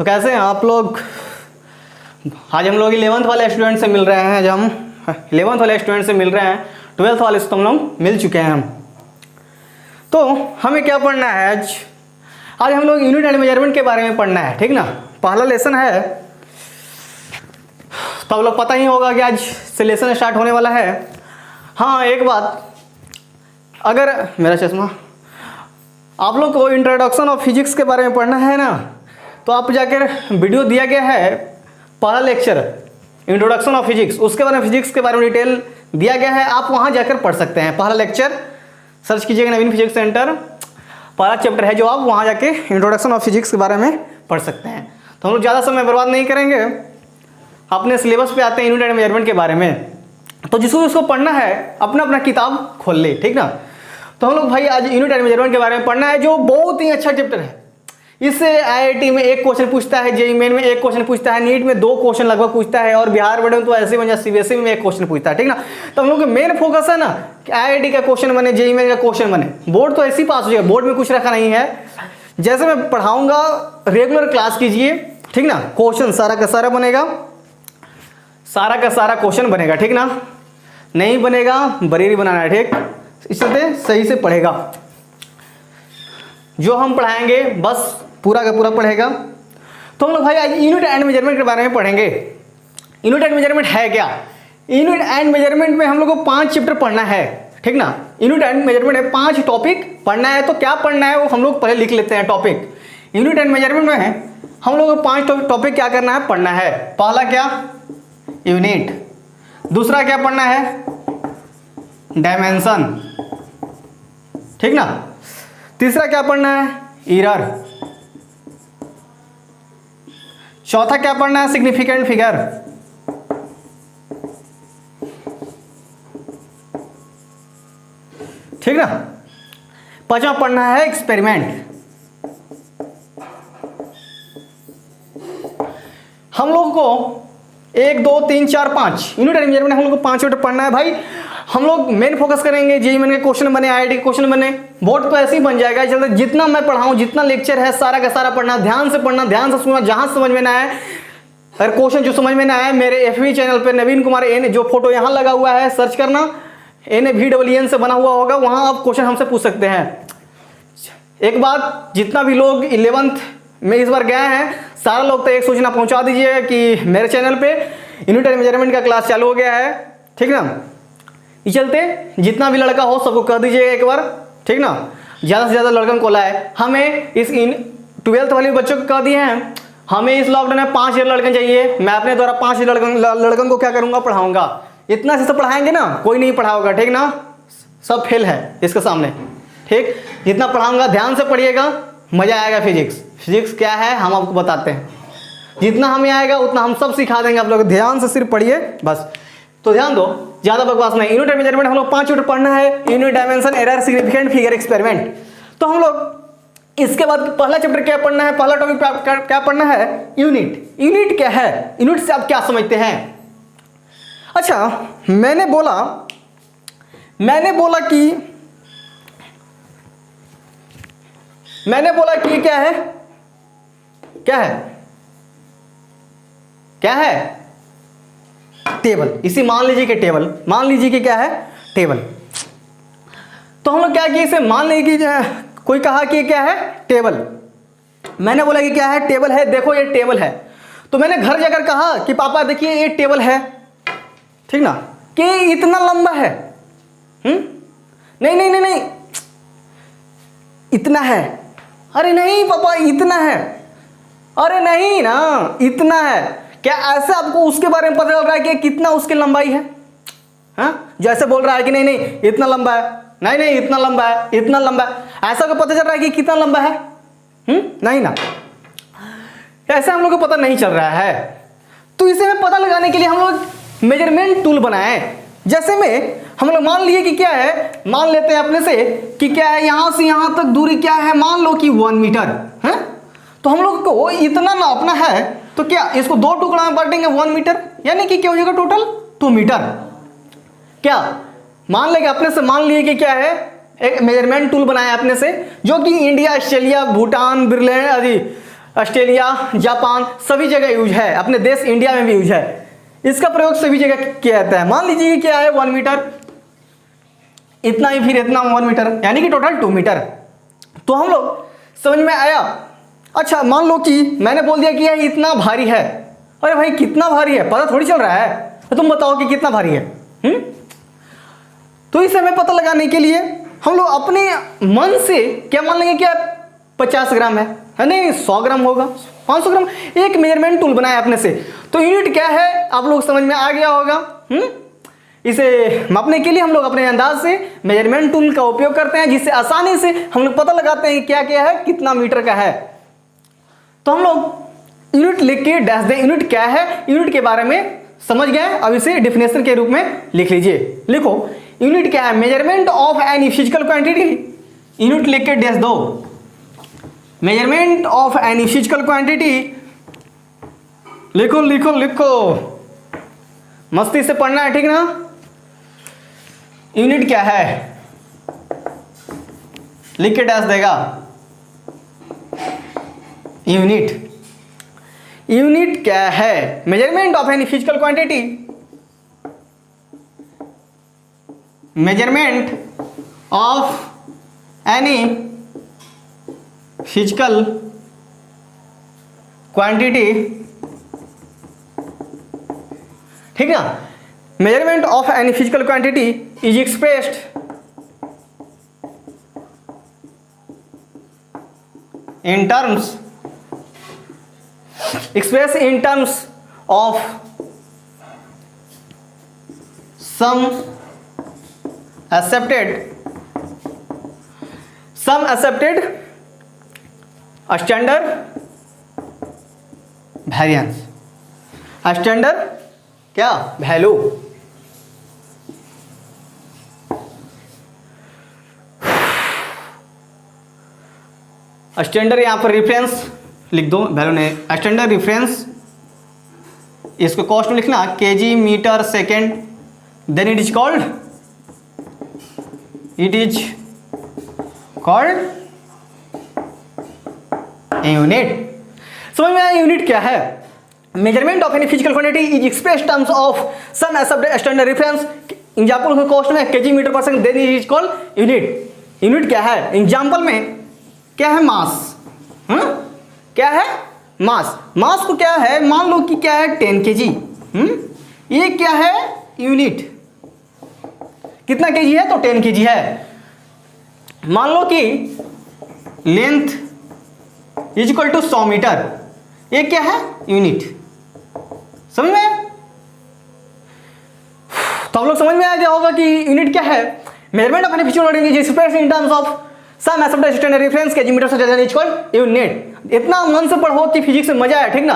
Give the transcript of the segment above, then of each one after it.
तो कैसे हैं आप लोग? आज हम लोग 11th वाले स्टूडेंट से मिल रहे हैं। जब हम 11th वाले स्टूडेंट से मिल रहे हैं, 12th वाले से तो हम लोग मिल चुके हैं हम। तो हमें क्या पढ़ना है आज? आज हम लोग यूनिट एंड मेजरमेंट के बारे में पढ़ना है, ठीक ना। पहला लेसन है, तो आप लोग पता ही होगा कि आज से लेसन स्टार्ट होने वाला है। हाँ, एक बात, अगर मेरा चश्मा, आप लोग को इंट्रोडक्शन ऑफ फिजिक्स के बारे में पढ़ना है ना, तो आप जाकर वीडियो दिया गया है, पहला लेक्चर इंट्रोडक्शन ऑफ फिजिक्स, उसके बारे में फिजिक्स के बारे में डिटेल दिया गया है, आप वहाँ जाकर पढ़ सकते हैं। पहला लेक्चर सर्च कीजिएगा नवीन फिजिक्स सेंटर, पहला चैप्टर है जो आप वहाँ जाके इंट्रोडक्शन ऑफ फिजिक्स के बारे में पढ़ सकते हैं। तो हम लोग ज़्यादा समय बर्बाद नहीं करेंगे, अपने सिलेबस पे आते हैं यूनिट एंड मेजरमेंट के बारे में। तो जिसको जिसको पढ़ना है अपना अपना किताब खोल ले, ठीक ना। तो हम लोग भाई आज यूनिट एंड मेजरमेंट के बारे में पढ़ना है, जो बहुत ही अच्छा चैप्टर है। इससे आईआईटी में एक क्वेश्चन पूछता है, जेईई मेन में एक क्वेश्चन पूछता है, नीट में 2 क्वेश्चन लगभग पूछता है, और बिहार बोर्ड में तो ऐसे बन जाए, सीबीएसई में एक क्वेश्चन पूछता है, ठीक ना। तो हम लोग का मेन फोकस है ना कि आईआईटी का क्वेश्चन बने, जेईई मेन का क्वेश्चन बने। बोर्ड तो ऐसे ही पास हो जाएगा, बोर्ड में कुछ रखा नहीं है। जैसे मैं पढ़ाऊंगा रेगुलर क्लास कीजिए, ठीक ना। क्वेश्चन सारा का सारा बनेगा, सारा का सारा क्वेश्चन बनेगा, ठीक ना। नहीं बनेगा बरेरी बनाना है, ठीक। इससे सही से पढ़ेगा, जो हम पढ़ाएंगे बस पूरा का पूरा पढ़ेगा। तो हम लोग भाई आज यूनिट एंड मेजरमेंट के बारे में पढ़ेंगे। यूनिट एंड मेजरमेंट है क्या? यूनिट एंड मेजरमेंट में हम लोग को 5 चैप्टर पढ़ना है, ठीक ना। यूनिट एंड मेजरमेंट में 5 टॉपिक पढ़ना है। तो क्या पढ़ना है वो हम लोग पहले लिख लेते हैं टॉपिक। यूनिट एंड मेजरमेंट में हम लोग को 5 टॉपिक क्या करना है, पढ़ना है। पहला क्या? यूनिट। दूसरा क्या पढ़ना है? डायमेंशन, ठीक ना। तीसरा क्या पढ़ना है? एरर। चौथा क्या पढ़ना है? Significant figure. ठीक ना। पांचवा पढ़ना है एक्सपेरिमेंट। हम लोग को 1 2 3 4 5 यूनिट एंड मेजरमेंट हम लोग को 5 चैप्टर पढ़ना है भाई। हम लोग मेन फोकस करेंगे जेईई मेन के क्वेश्चन बने, आईआईटी के क्वेश्चन बने, बोर्ड तो ऐसे ही बन जाएगा। चलते जितना मैं पढ़ाऊं, जितना लेक्चर है सारा का सारा पढ़ना, ध्यान से पढ़ना, ध्यान से सुनना, जहां समझ में ना आए, अगर क्वेश्चन जो समझ में ना आए, मेरे एफबी चैनल पे नवीन कुमार एन जो फोटो यहाँ लगा हुआ है सर्च करना, NAVEEN से बना हुआ होगा, वहां आप क्वेश्चन हमसे पूछ सकते हैं। एक बात, जितना भी लोग 11th में इस बार गए हैं, सारा लोग तो एक सूचना पहुंचा दीजिए कि मेरे चैनल पे यूनिट एंड मेजरमेंट का क्लास चालू हो गया है, ठीक ना। ये चलते जितना भी लड़का हो सबको कह दीजिएगा एक बार, ठीक ना। ज़्यादा से ज़्यादा लड़कन को लाए। हमें इस 12th वाले बच्चों को कह दिए हैं, हमें इस लॉकडाउन में 5 लड़कन चाहिए। मैं अपने द्वारा 5 लड़कन को क्या करूँगा, पढ़ाऊँगा। इतना से सब पढ़ाएंगे ना, कोई नहीं पढ़ा होगा, ठीक ना। सब फेल है इसके सामने, ठीक। जितना पढ़ाऊँगा ध्यान से पढ़िएगा, मज़ा आएगा। फिजिक्स क्या है हम आपको बताते हैं। जितना हमें आएगा उतना हम सब सिखा देंगे, आप लोग ध्यान से सिर्फ पढ़िए बस। तो ध्यान दो, ज़्यादा बकवास नहीं। यूनिट एंड मेजरमेंट हम लोग 5 चैप्टर पढ़ना है, unit, dimension, error, significant figure, experiment. तो हम लोग इसके बाद पहला चैप्टर क्या पढ़ना है, पहला टॉपिक क्या पढ़ना है? यूनिट। यूनिट क्या है? यूनिट से आप क्या समझते हैं? अच्छा, मैंने बोला कि क्या है? क्या है? टेबल। इसी मान लीजिए कि टेबल, मान लीजिए कि क्या है? टेबल। तो हम लोग क्या किए, इसे मान लीजिए कि कोई कहा कि क्या है? टेबल। मैंने बोला कि क्या है? टेबल है। देखो ये टेबल है। तो मैंने घर जाकर कहा कि पापा देखिए ये टेबल है, ठीक ना, कि इतना लंबा है। नहीं, इतना है। अरे नहीं पापा इतना है। अरे नहीं ना, इतना है। क्या ऐसे आपको उसके बारे में पता चल रहा है कि कितना उसकी लंबाई है? हाँ, जैसे बोल रहा है कि नहीं इतना लंबा है, नहीं इतना लंबा है, इतना लंबा है, ऐसा को पता चल रहा है कि कितना लंबा है? नहीं ना, ऐसे हम लोग को पता नहीं चल रहा है। तो इसे में पता लगाने के लिए हम लोग मेजरमेंट टूल बनाए। जैसे में हम लोग मान लिए कि क्या है, मान लेते हैं अपने से कि क्या है, यहां से यहां तक दूरी क्या है, मान लो कि 1 मीटर है। तो हम लोग को इतना नापना है, तो क्या इसको 2 टुकड़ा में बांटेंगे 1 मीटर, यानी कि क्या हो जाएगा टोटल 2 मीटर। क्या मान लेंगे अपने से, मान लिए कि क्या है, एक मेजरमेंट टूल बनाया अपने से, जो कि इंडिया, ऑस्ट्रेलिया, भूटान, बिरलैंड आदि ऑस्ट्रेलिया, जापान, सभी जगह यूज है, अपने देश इंडिया में भी यूज है। इसका प्रयोग सभी जगह किया जाता है। मान लीजिए क्या है 1 मीटर, इतना ही, फिर इतना 1 मीटर, यानी कि टोटल 2 मीटर। तो हम लोग समझ में आया। अच्छा मान लो कि मैंने बोल दिया कि यह इतना भारी है। अरे भाई कितना भारी है पता थोड़ी चल रहा है, तो तुम बताओ कि कितना भारी है। तो इसे हमें पता लगाने के लिए हम लोग अपने मन से क्या मान लेंगे, क्या 50 ग्राम है नहीं 100 ग्राम होगा, 500 ग्राम, एक मेजरमेंट टूल बनाया अपने से। तो यूनिट क्या है आप लोग समझ में आ गया होगा। इसे मापने के लिए हम लोग अपने अंदाज से मेजरमेंट टूल का उपयोग करते हैं, जिससे आसानी से हम लोग पता लगाते हैं कि क्या क्या है, कितना मीटर का है। तो हम लोग यूनिट लिख के डैश दें, यूनिट क्या है, यूनिट के बारे में समझ गए। अब इसे डिफिनेशन के रूप में लिख लीजिए। लिखो यूनिट क्या है, measurement of any physical quantity. Unit लिख के डैश दो, measurement of any physical quantity. लिखो लिखो लिखो, मस्ती से पढ़ना है, ठीक ना। यूनिट क्या है लिख के डैश देगा। यूनिट, यूनिट क्या है, measurement of any physical quantity. Measurement of any physical quantity, ठीक ना। Measurement of any physical quantity is expressed in terms, expressed in terms of some accepted standard variance, standard क्या value. Standard यहाँ पर reference लिख दो, value नहीं, standard reference, इसको कॉस्ट में लिखना kg metre second, then it is called unit. समझ में आया यूनिट क्या है। Measurement of any physical quantity is expressed terms of some accepted standard reference, example कॉस्ट में kg metre per second, then it is called unit. Unit क्या है, example में क्या है, मास। क्या है, मास। मास को क्या है, मान लो कि क्या है 10 kg। ये क्या है, यूनिट। कितना केजी है, तो 10 kg है। मान लो कि length is equal to 100 metre, ये क्या है, यूनिट। समझ में, तो आप लोग समझ में आ गया होगा कि यूनिट क्या है। Measurement of any physical quantity is expressed in terms of some accepted standard reference kg metre से इज कॉल्ड यूनिट। इतना मन से पढ़ो कि फिजिक्स में मजा है, ठीक ना।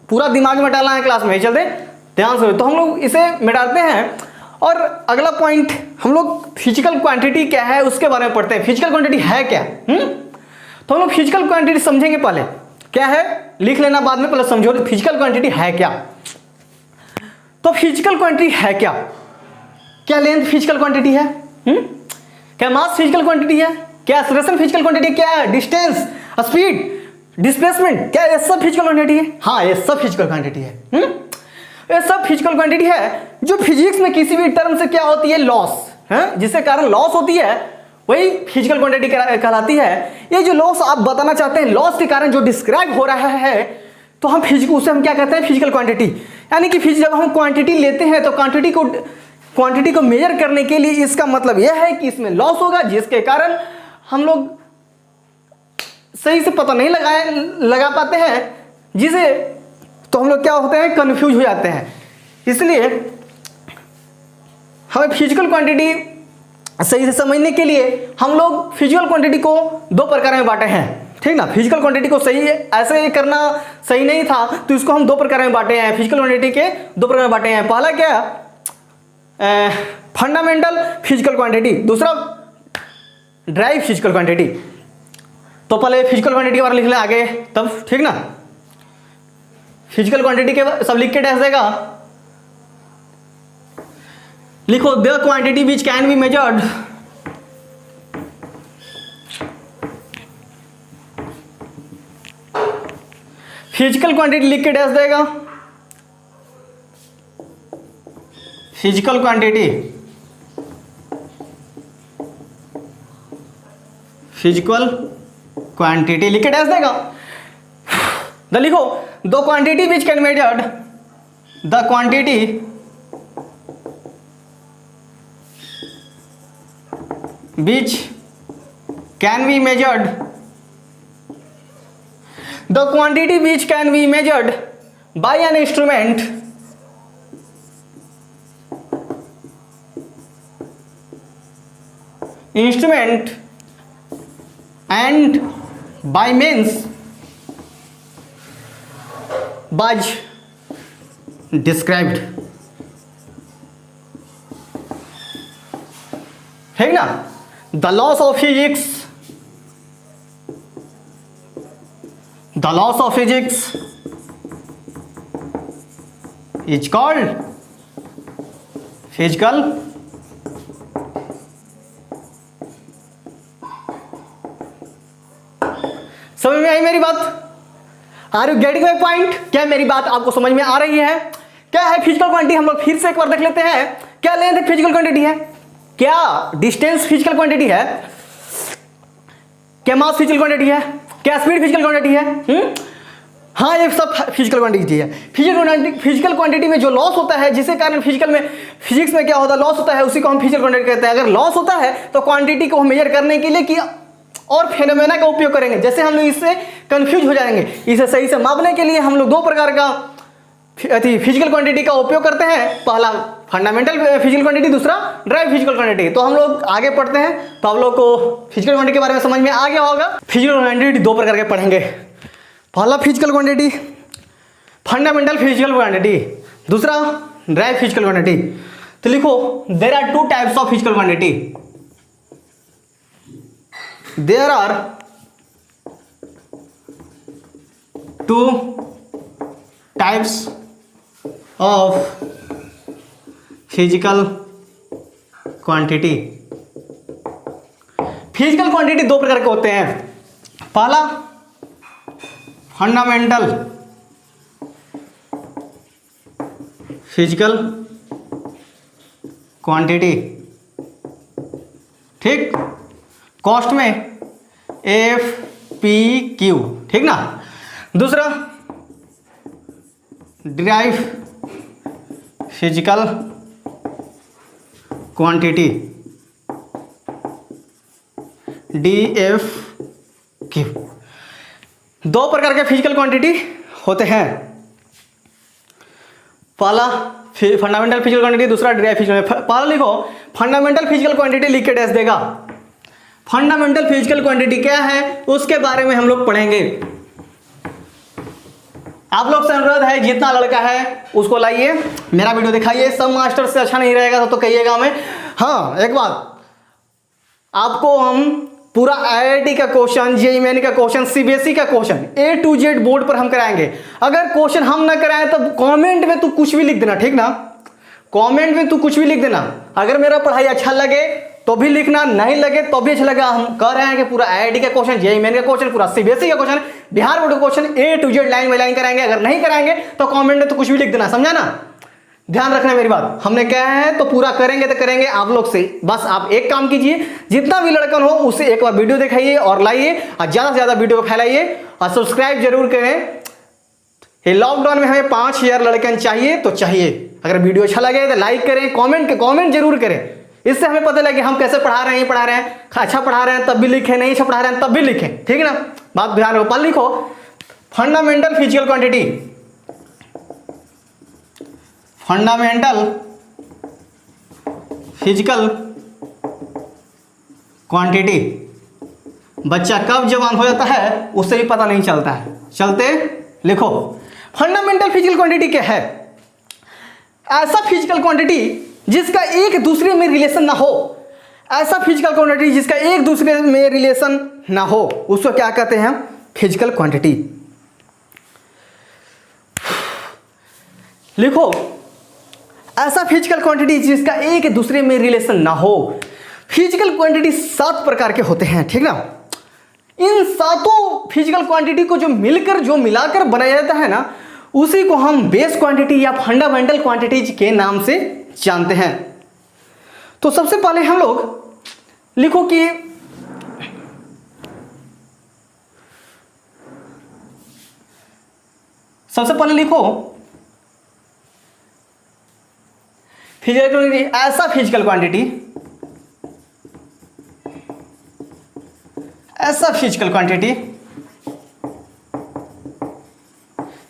पूरा दिमाग में डालना है क्लास में, चलते ध्यान से। तो हम लोग इसे मिटाते हैं और अगला पॉइंट हम लोग फिजिकल क्वांटिटी क्या है उसके बारे में पढ़ते हैं। फिजिकल क्वांटिटी है क्या। तो हम लोग फिजिकल क्वांटिटी समझेंगे। पहले क्या है लिख लेना, बाद में पहले समझो फिजिकल क्वांटिटी है क्या। तो फिजिकल क्वांटिटी है क्या, क्या लेंथ फिजिकल क्वांटिटी है, क्या मास फिजिकल क्वांटिटी है, क्या एक्सेलरेशन फिजिकल क्वांटिटी, क्या है डिस्टेंस, स्पीड, डिस्प्लेसमेंट, क्या ये सब फिजिकल क्वांटिटी है। हाँ ये सब फिजिकल क्वांटिटी है। ये सब फिजिकल क्वांटिटी है जो फिजिक्स में किसी भी टर्म से क्या होती है, लॉस है, जिसके कारण लॉस होती है वही फिजिकल क्वांटिटी कहलाती है। ये जो लॉस आप बताना चाहते हैं, लॉस के कारण जो डिस्क्राइब हो रहा है, तो हम उसे हम क्या कहते हैं, फिजिकल क्वांटिटी। यानी कि जब हम क्वांटिटी लेते हैं तो क्वांटिटी को मेजर करने के लिए इसका मतलब यह है कि इसमें लॉस होगा, जिसके कारण हम लोग सही से पता नहीं लगा पाते हैं, जिसे तो हम लोग क्या होते हैं, कंफ्यूज हो जाते हैं। इसलिए हमें फिजिकल क्वांटिटी सही से समझने के लिए हम लोग फिजिकल क्वांटिटी को 2 प्रकार में बांटे हैं, ठीक ना। फिजिकल क्वांटिटी को सही ऐसे करना सही नहीं था, तो इसको हम 2 प्रकार में बांटे हैं। फिजिकल क्वांटिटी के 2 प्रकार में बांटे हैं। पहला क्या, फंडामेंटल फिजिकल क्वांटिटी, दूसरा ड्राइव फिजिकल क्वांटिटी। तो पहले फिजिकल क्वांटिटी और लिख लें आगे तब, ठीक ना। फिजिकल क्वांटिटी के सब लिख के डैश देगा। लिखो the quantity which can be measured physical quantity लिख के डैश देगा, फिजिकल क्वांटिटी, फिजिकल क्वांटिटी लिख के डैश देगा। द लिखो the quantity which can measured, the quantity which can be measured, the quantity which can be measured by an instrument and by means was described, है ना। the laws of physics, the laws of physics is called physical समझ में आई मेरी बात? Are you getting my point? क्या मेरी बात आपको समझ में आ रही है? क्या है फिजिकल क्वांटिटी? हम लोग फिर से एक बार देख लेते हैं। क्या लेंथ फिजिकल क्वांटिटी है, क्या डिस्टेंस फिजिकल क्वांटिटी है, क्या मास फिजिकल क्वांटिटी है, क्या स्पीड फिजिकल क्वांटिटी है? हाँ, ये सब फिजिकल क्वांटिटी है। फिजिकल क्वांटिटी में जो लॉस होता है, जिसके कारण फिजिक्स में क्या होता है, लॉस होता है, उसी को हम फिजिकल क्वांटिटी कहते हैं। अगर लॉस होता है तो क्वांटिटी को मेजर करने के लिए कि और फेनोमेना का उपयोग करेंगे। जैसे हम लोग इससे कंफ्यूज हो जाएंगे, इसे सही से मापने के लिए हम लोग दो प्रकार का फिजिकल क्वांटिटी का उपयोग करते हैं। पहला फंडामेंटल फिजिकल क्वांटिटी, दूसरा ड्राइव फिजिकल क्वांटिटी। तो हम लोग आगे पढ़ते हैं तो आप लोग को फिजिकल क्वांटिटी के बारे में समझ में आ गया होगा। फिजिकल क्वांटिटी दो प्रकार के पढ़ेंगे। पहला physical quantity fundamental physical quantity, दूसरा ड्राइव फिजिकल क्वांटिटी। तो लिखो there are two types of physical quantity, there are two types of physical quantity. Physical quantity दो प्रकार के होते हैं। पहला फंडामेंटल फिजिकल क्वांटिटी, ठीक, कॉस्ट में FPQ, ठीक ना। दूसरा डिराइव फिजिकल क्वांटिटी, DFQ। दो प्रकार के फिजिकल क्वांटिटी होते हैं। पहला फंडामेंटल फिजिकल क्वांटिटी, दूसरा डिराइव फिजिकल। पहला लिखो फंडामेंटल फिजिकल क्वांटिटी लिख के डैश देगा। फंडामेंटल फिजिकल क्वांटिटी क्या है उसके बारे में हम लोग पढ़ेंगे। आप लोग से अनुरोध है, जितना लड़का है उसको लाइए, मेरा वीडियो दिखाइए। सब मास्टर से अच्छा नहीं रहेगा तो कहिएगा मैं। हाँ, एक बात, आपको हम पूरा IIT का क्वेश्चन, JEE मेन का क्वेश्चन, CBSE का question A to Z board पर हम कराएंगे। अगर क्वेश्चन हम ना कराएं तो कमेंट में तू कुछ भी लिख देना, ठीक ना। कमेंट में तू कुछ भी लिख देना। अगर मेरा पढ़ाई अच्छा लगे तो भी लिखना, नहीं लगे तो भी अच्छा लगा। हम कह रहे हैं कि पूरा IIT का क्वेश्चन, JEE मेन का क्वेश्चन, पूरा CBSE का क्वेश्चन, बिहार बोर्ड का question A to Z line by line कराएंगे। अगर नहीं कराएंगे तो कमेंट में तो कुछ भी लिख देना, समझा ना। ध्यान रखना मेरी बात, हमने कहा है तो पूरा करेंगे तो करेंगे आप लोग से। बस आप एक काम कीजिए, जितना भी लड़कन हो उसे एक बार वीडियो दिखाइए और लाइए, और ज़्यादा से ज़्यादा वीडियो को फैलाइए और सब्सक्राइब जरूर करें। ये लॉकडाउन में हमें 5000 लड़कन चाहिए तो चाहिए। अगर वीडियो अच्छा लगे तो लाइक करें, कमेंट जरूर करें। इससे हमें पता लगे हम कैसे पढ़ा रहे हैं, पढ़ा रहे हैं, अच्छा पढ़ा रहे हैं तब भी लिखें, नहीं अच्छा पढ़ा रहे हैं तब भी लिखें, ठीक है ना। बात ध्यान रखो। पल लिखो fundamental physical quantity, fundamental physical quantity. बच्चा कब जवान हो जाता है उससे भी पता नहीं चलता है। चलते लिखो फंडामेंटल फिजिकल क्वांटिटी क्या है? ऐसा फिजिकल क्वांटिटी जिसका एक दूसरे में रिलेशन ना हो, ऐसा फिजिकल क्वांटिटी जिसका एक दूसरे में रिलेशन ना हो, उसको क्या कहते हैं? Physical quantity. लिखो ऐसा फिजिकल क्वांटिटी जिसका एक दूसरे में रिलेशन ना हो। फिजिकल क्वांटिटी 7 प्रकार के होते हैं, ठीक ना। इन 7 फिजिकल क्वांटिटी को जो मिलाकर बनाया जाता है ना, उसी को हम बेस क्वांटिटी या फंडामेंटल क्वांटिटीज के नाम से जानते हैं। तो सबसे पहले हम लोग लिखो कि ऐसा फिजिकल क्वांटिटी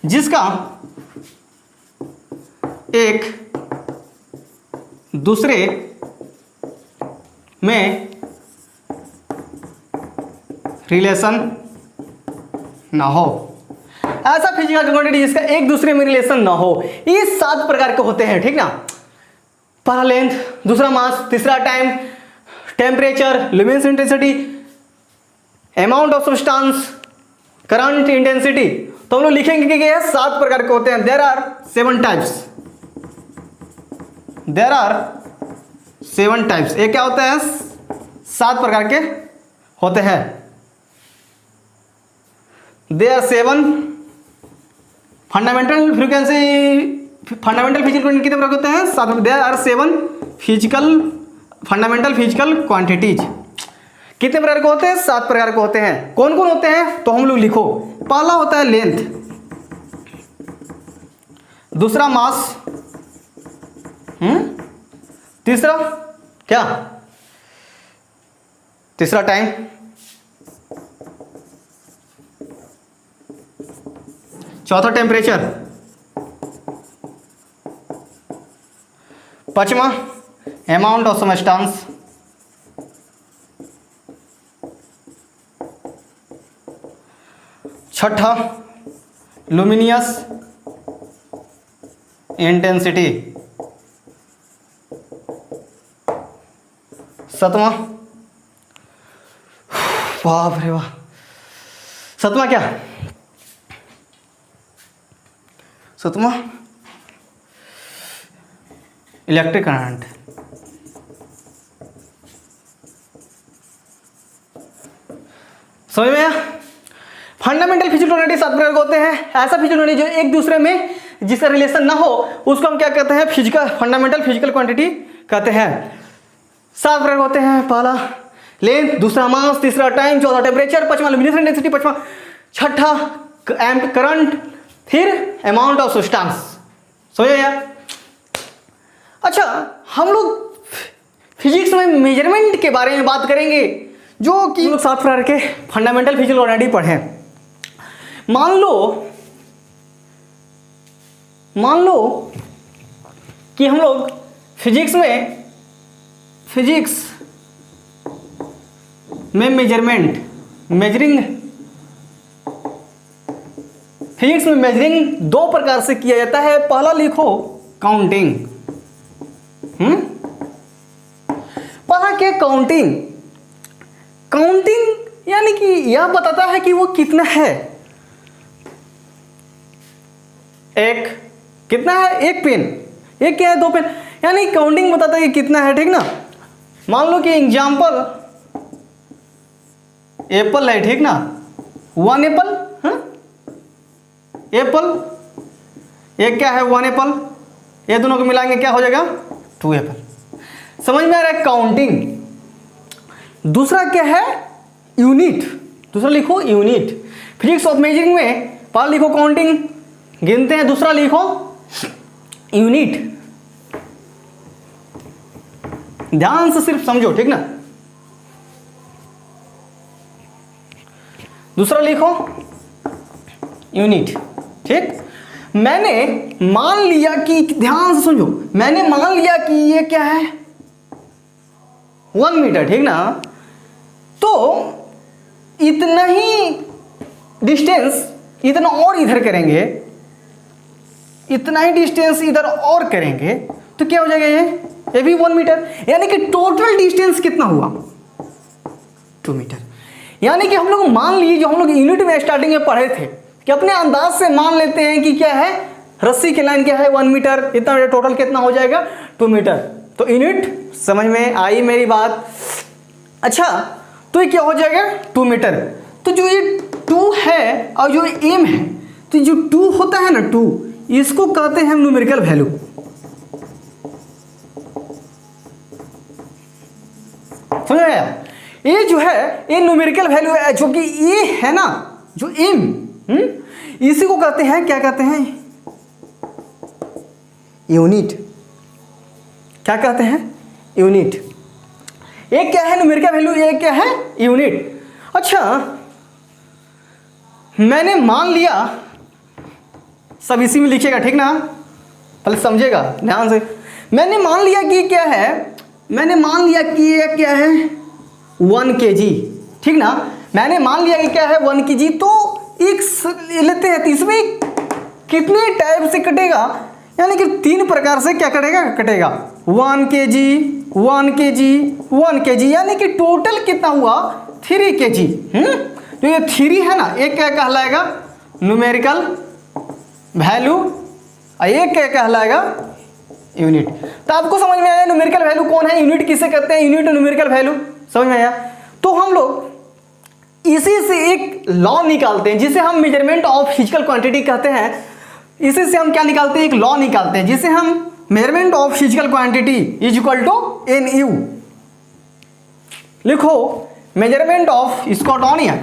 जिसका एक दूसरे में रिलेशन ना हो, ऐसा फिजिकल क्वांटिटी जिसका एक दूसरे में रिलेशन ना हो। ये 7 प्रकार के होते हैं, ठीक ना। पहला लेंथ, दूसरा मास, तीसरा time, temperature, luminescence intensity, amount of substance, current intensity. तो हम लोग लिखेंगे कि ये 7 प्रकार के होते हैं। There are 7 types. ये क्या होते हैं? 7 प्रकार के होते हैं। There are 7 fundamental physical quantity कितने प्रकार होते हैं? 7। There are 7 fundamental physical quantities कितने प्रकार के होते हैं? 7 प्रकार के होते हैं। कौन कौन होते हैं? तो हम लोग लिखो। पहला होता है लेंथ, दूसरा मास, तीसरा क्या? तीसरा टाइम, चौथा टेम्परेचर, पांचवा अमाउंट ऑफ सब्सटेंस, छठा लुमिनियस इंटेंसिटी, सातवां, बाप रे वाह, सातवां क्या? सातवां इलेक्ट्रिक करंट। समझ में आया? फंडामेंटल फिजिकल क्वांटिटी 7 प्रकार के होते हैं। ऐसा फिजिकल क्वांटिटी जो एक दूसरे में जिसका रिलेशन ना हो उसको हम क्या कहते हैं? फंडामेंटल फिजिकल क्वांटिटी कहते हैं। 7 प्रकार होते हैं। पहला लेंथ, दूसरा मास, तीसरा टाइम, चौथा टेम्परेचर, पांचवा लुमिनेसेंस इंटेंसिटी, पांचवा छठा करंट, फिर अमाउंट ऑफ सब्सटेंस। समझे यार? अच्छा, हम लोग फिजिक्स में मेजरमेंट के बारे में बात करेंगे, जो कि 7 प्रकार के फंडामेंटल फिजिकल क्वांटिटी पढ़े। मान लो कि हम लोग फिजिक्स में मेजरिंग 2 प्रकार से किया जाता है। पहला लिखो काउंटिंग। पहला क्या? काउंटिंग यानी कि यह बताता है कि वो कितना है। कितना है? 1 पेन। एक क्या है? 2 पेन। यानी काउंटिंग बताता है कि कितना है, ठीक ना। मान लो कि एग्जाम्पल एप्पल है, ठीक ना। 1 एप्पल, एप्पल। एक क्या है? 1 एप्पल। ये दोनों को मिलाएंगे क्या हो जाएगा? 2 एप्पल। समझ में आ रहा है? काउंटिंग। दूसरा क्या है? यूनिट। दूसरा लिखो यूनिट। फिजिक्स ऑफ मेजरिंग में पहला लिखो काउंटिंग, गिनते हैं। दूसरा लिखो यूनिट। ध्यान से सिर्फ समझो, ठीक ना। दूसरा लिखो यूनिट, ठीक। मैंने मान लिया कि, ध्यान से समझो, मैंने मान लिया कि ये क्या है? 1 मीटर, ठीक ना। तो इतना ही डिस्टेंस इतना और इधर करेंगे, इतना ही डिस्टेंस इधर और करेंगे तो क्या हो जाएगा? ये भी 1 मीटर। यानी कि टोटल डिस्टेंस कितना हुआ? 2 मीटर। यानी कि हम लोग मान लिए, जो हम लोग यूनिट में स्टार्टिंग में पढ़े थे, कि अपने अंदाज से मान लेते हैं कि क्या है, रस्सी की लाइन क्या है? 1 मीटर। इतना मीटर टोटल कितना हो जाएगा? 2 मीटर। तो यूनिट समझ में आई मेरी बात? अच्छा, तो ये क्या हो जाएगा? 2 मीटर। तो जो ये 2 है और जो m है, तो जो 2 होता है ना 2, इसको कहते हैं हम न्यूमेरिकल वैल्यू। समझ में आया? ये जो है ये न्यूमेरिकल वैल्यू है, जो कि ये है ना जो m, इसी को कहते हैं, क्या कहते हैं, यूनिट। क्या कहते हैं? यूनिट। एक क्या है न्यूमेरिकल वैल्यू, एक क्या है यूनिट। अच्छा, मैंने मान लिया, सब इसी में लिखिएगा ठीक ना, पहले समझेगा ध्यान से। मैंने मान लिया कि क्या है, मैंने मान लिया कि ये क्या है 1 kg, ठीक ना। मैंने मान लिया कि क्या है 1 kg, तो एक लेते हैं, इसमें कितने टाइप से कटेगा, यानी कि 3 प्रकार से क्या कटेगा, कटेगा 1 kg 1 kg 1 kg, यानी कि टोटल कितना हुआ 3 kg। तो ये 3 है ना, एक क्या कहलाएगा न्यूमेरिकल वैल्यू और एक क्या कहलाएगा यूनिट। तो आपको समझ में आया न्यूमेरिकल वैल्यू कौन है, यूनिट किसे कहते हैं, यूनिट और न्यूमेरिकल वैल्यू समझ में आया। तो हम लोग इसी से एक लॉ निकालते हैं जिसे हम मेजरमेंट ऑफ फिजिकल क्वांटिटी कहते हैं। इसी से हम क्या निकालते हैं, एक लॉ निकालते हैं जिसे हम measurement of physical quantity is equal to NU। लिखो मेजरमेंट ऑफ, इसको हटाओ नहीं है,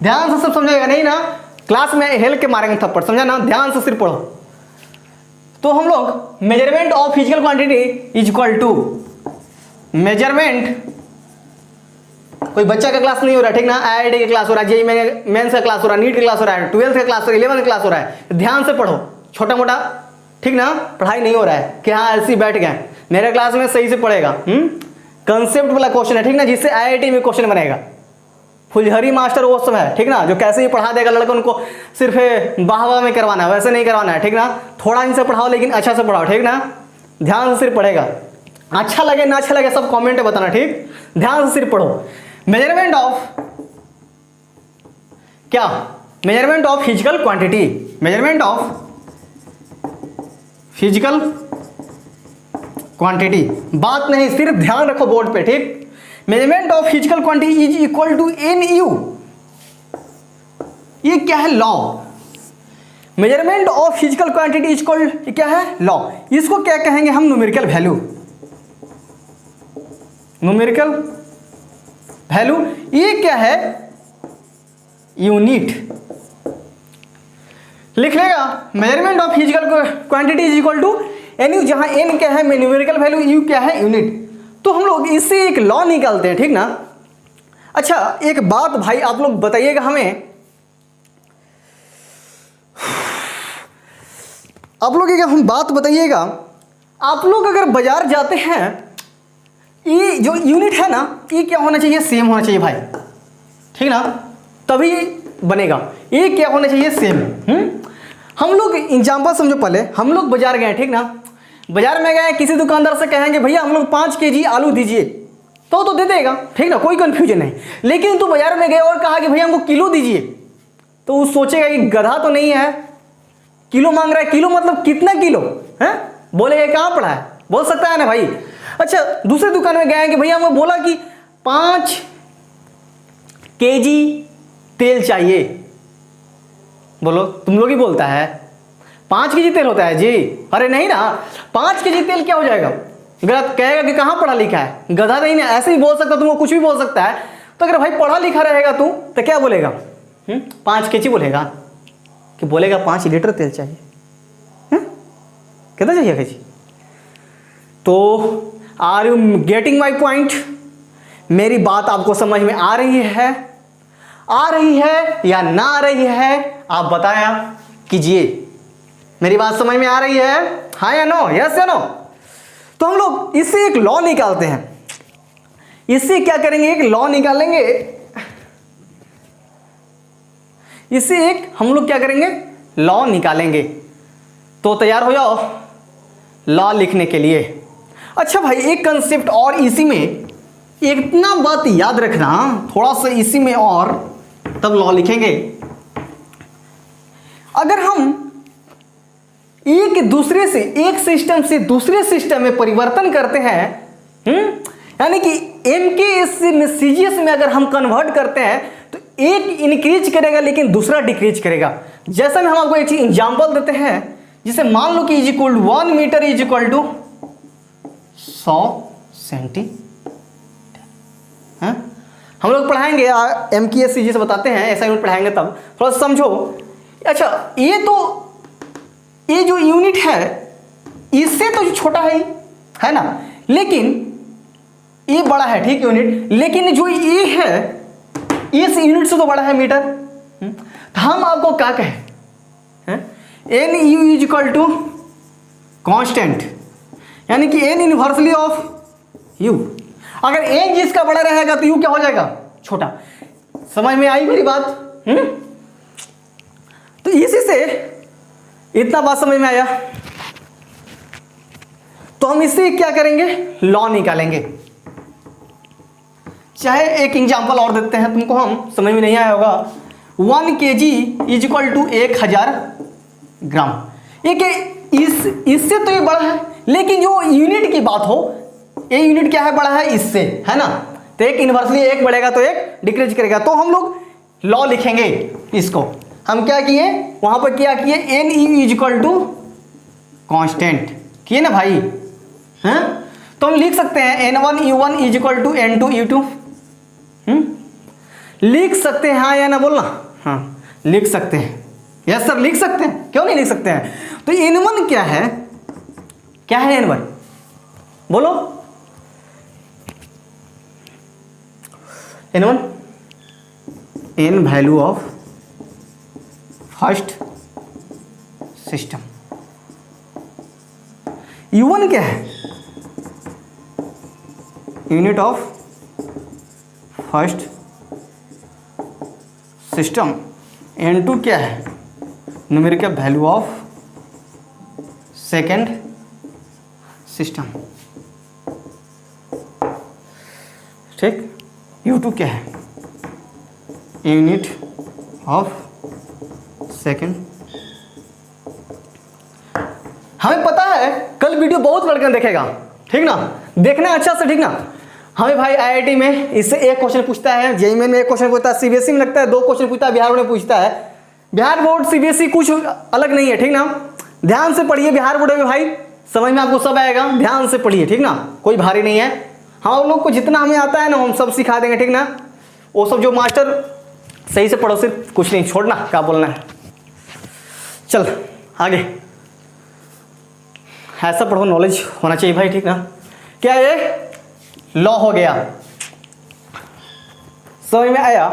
ध्यान से सब समझेगा, नहीं ना क्लास में हेल के मारेंगे थप्पड़, समझा ना, ध्यान से सिर्फ पढ़ो। तो हम लोग measurement of physical quantity is equal to measurement, कोई बच्चा का क्लास नहीं हो रहा ठीक ना, IIT का क्लास हो रहा है, जेईई मेंस का क्लास हो रहा है, नीट का क्लास हो रहा है, 12th का क्लास हो रहा है, 11th का क्लास हो रहा है, ध्यान से पढ़ो, छोटा मोटा ठीक ना पढ़ाई नहीं हो रहा है कि हाँ ऐसे बैठ गए। मेरे क्लास में सही से पढ़ेगा, कंसेप्ट वाला क्वेश्चन है ठीक ना, जिससे IIT में क्वेश्चन बनेगा। फुलझरी मास्टर वो सब है ठीक ना, जो कैसे ही पढ़ा देगा लड़का, उनको सिर्फ वाह वाह में करवाना है, वैसे नहीं करवाना है ठीक ना। थोड़ा इनसे पढ़ाओ लेकिन अच्छा से पढ़ाओ ठीक ना, ध्यान से सिर्फ पढ़ेगा, अच्छा लगे ना अच्छा लगे सब कमेंट में बताना ठीक, ध्यान से सिर्फ पढ़ो। मेजरमेंट ऑफ क्या, measurement of physical quantity, measurement of physical quantity, बात नहीं सिर्फ ध्यान रखो बोर्ड पे ठीक। Measurement of physical quantity is equal to NU, ये क्या है law. Measurement of physical quantity is equal क्या है लॉ, इसको क्या कहेंगे हम न्यूमेरिकल वैल्यू, न्यूमेरिकल वैल्यू। ये क्या है यूनिट, लिख लेगा measurement of physical quantity is equal to NU, जहां N क्या है न्यूमेरिकल वैल्यू, U क्या है यूनिट। तो हम लोग इससे एक लॉ निकालते हैं ठीक ना। अच्छा एक बात भाई आप लोग बताइएगा हमें, आप लोग एक हम बात बताइएगा, आप लोग अगर बाजार जाते हैं, ये जो यूनिट है ना ये क्या होना चाहिए, सेम होना चाहिए भाई ठीक ना, तभी बनेगा। ये क्या होना चाहिए, सेम। हम लोग एग्जाम्पल समझो, पहले हम लोग बाजार गए ठीक ना, बाजार में गए, किसी दुकानदार से कहेंगे भैया हम लोग 5 kg आलू दीजिए, तो दे देगा ठीक ना, कोई कंफ्यूजन नहीं। लेकिन तू बाजार में गए और कहा कि भैया हमको किलो दीजिए, तो वो सोचेगा कि गधा तो नहीं है, किलो मांग रहा है, किलो मतलब कितना किलो है, बोलेगा कहाँ पड़ा है, बोल सकता है ना भाई। अच्छा दूसरे दुकान में गए कि भैया हमको बोला कि 5 kg तेल चाहिए, बोलो तुम लोग ही बोलता है 5 kg तेल होता है जी, अरे नहीं ना 5 kg तेल क्या हो जाएगा, गलत कहेगा कि कहाँ पढ़ा लिखा है, गधा नहीं ना, ऐसे ही बोल सकता, तुमको कुछ भी बोल सकता है। तो अगर भाई पढ़ा लिखा रहेगा तू तो क्या बोलेगा, 5 kg बोलेगा कि बोलेगा 5 लीटर तेल चाहिए, कितना चाहिए kg। तो are you getting my point, मेरी बात आपको समझ में आ रही है या ना आ रही है, आप बताया कीजिए, मेरी बात समझ में आ रही है, हाँ या नो, यस या नो। तो हम लोग इससे एक लॉ निकालते हैं, इससे क्या करेंगे, एक लॉ निकालेंगे, इससे एक हम लोग क्या करेंगे, लॉ निकालेंगे। तो तैयार हो जाओ लॉ लिखने के लिए। अच्छा भाई एक कंसेप्ट और इसी में, इतना बात याद रखना थोड़ा सा इसी में, और तब लॉ लिखेंगे। अगर हम एक दूसरे से, एक सिस्टम से दूसरे सिस्टम में परिवर्तन करते हैं, यानी कि MKS से CGS में अगर हम कन्वर्ट करते हैं, तो एक इंक्रीज करेगा लेकिन दूसरा डिक्रीज करेगा। जैसा में हम आपको एक चीज एग्जाम्पल देते हैं, जिसे मान लो कि is equal to 1 metre is equal to 100 centimetre. हम लोग पढ़ाएंगे MKS CG से बताते हैं, ऐसा यूनिट पढ़ाएंगे तब थोड़ा समझो। अच्छा ये जो यूनिट है इससे तो जो छोटा है ना, लेकिन ये बड़ा है, ठीक यूनिट, लेकिन जो ये है इस यूनिट से तो बड़ा है मीटर। तो हम आपको क्या कहें, N U is equal to constant, यानी कि एन इनवर्सली ऑफ यू। अगर एन जिसका बड़ा रहेगा तो यू क्या हो जाएगा, छोटा। समझ में आई मेरी बात? तो इसी से इतना बात समझ में आया। तो हम इससे क्या करेंगे, लॉ निकालेंगे। चाहे एक एग्जांपल और देते हैं तुमको, हम समझ में नहीं आया होगा। 1 kg इज इक्वल टू 1000 ग्राम। इससे तो ये बड़ा है, लेकिन जो यूनिट की बात हो, ये यूनिट क्या है, बड़ा है इससे, है ना। तो एक इनवर्सली एक बढ़ेगा तो एक डिक्रीज करेगा। तो हम लोग लॉ लिखेंगे इसको। हम क्या किए, वहां पर क्या किए, N U is equal to constant किए ना भाई, हैं। तो हम लिख सकते हैं N1 U1 is equal to N2 U2। लिख सकते हैं, हाँ या ना बोलना, हाँ लिख सकते हैं। यस सर लिख सकते हैं, क्यों नहीं लिख सकते हैं। तो N1 क्या है, क्या है N1 बोलो। N1 N value of first system. U1 क्या है, unit of first system. N2 क्या है, numerical value of second system, ठीक। U2 क्या है, यूनिट ऑफ सेकेंड। हमें पता है कल वीडियो बहुत लड़के देखेगा, ठीक ना, देखना अच्छा से, ठीक ना। हमें भाई IIT में इससे एक क्वेश्चन पूछता है, JEE में एक क्वेश्चन पूछता है, CBSE में लगता है 2 क्वेश्चन पूछता है, बिहार बोर्ड में पूछता है। बिहार बोर्ड CBSE कुछ अलग नहीं है, ठीक ना। ध्यान से पढ़िए, बिहार बोर्ड में भाई समझ में आपको सब आएगा, ध्यान से पढ़िए, ठीक ना, कोई भारी नहीं है। हम लोग को जितना हमें आता है ना हम सब सिखा देंगे, ठीक ना। वो सब जो मास्टर सही से पढ़ो, सिर्फ कुछ नहीं छोड़ना, क्या बोलना है। चल आगे, ऐसा पढ़ो, नॉलेज होना चाहिए भाई, ठीक ना। क्या ये लॉ हो गया, समझ में आया?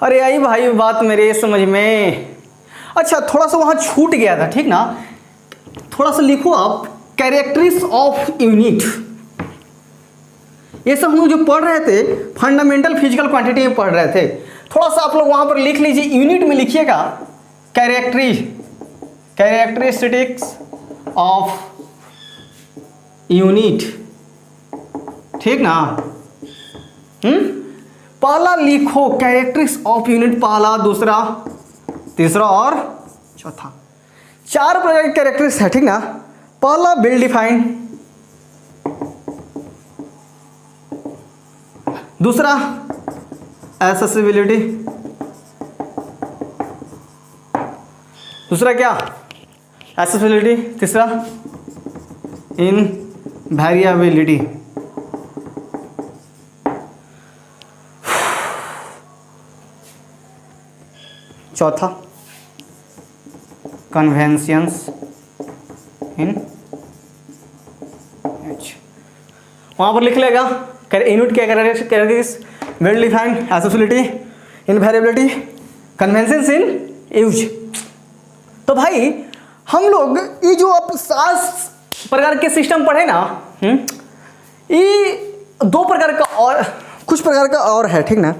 अरे आई भाई बात मेरे समझ में। अच्छा थोड़ा सा वहां छूट गया था, ठीक ना। थोड़ा सा लिखो आप, कैरेक्टरिस्टिक्स ऑफ यूनिट। ये सब हम लोग जो पढ़ रहे थे फंडामेंटल फिजिकल क्वांटिटी में पढ़ रहे थे, थोड़ा सा आप लोग वहां पर लिख लीजिए। यूनिट में लिखिएगा कैरेक्टरिस्टिक्स ऑफ यूनिट, ठीक ना। पहला लिखो कैरेक्टरिस्टिक्स ऑफ यूनिट, पहला, दूसरा, तीसरा और चौथा। 4 प्रकार के कैरेक्टरिस्टिक्स है, ठीक ना। पहला वेल डिफाइंड, दूसरा एक्सेसिबिलिटी, दूसरा क्या एक्सेसिबिलिटी, तीसरा इनवेरिएबिलिटी, चौथा कन्वेंशंस इन एच। वहां पर लिख लेगा यूनिट के characteristics, well defined, accessibility, invariability, conventions in use. तो भाई हम लोग ये जो अब 7 प्रकार के सिस्टम पढ़े ना, ये 2 प्रकार का और कुछ प्रकार का और है, ठीक ना।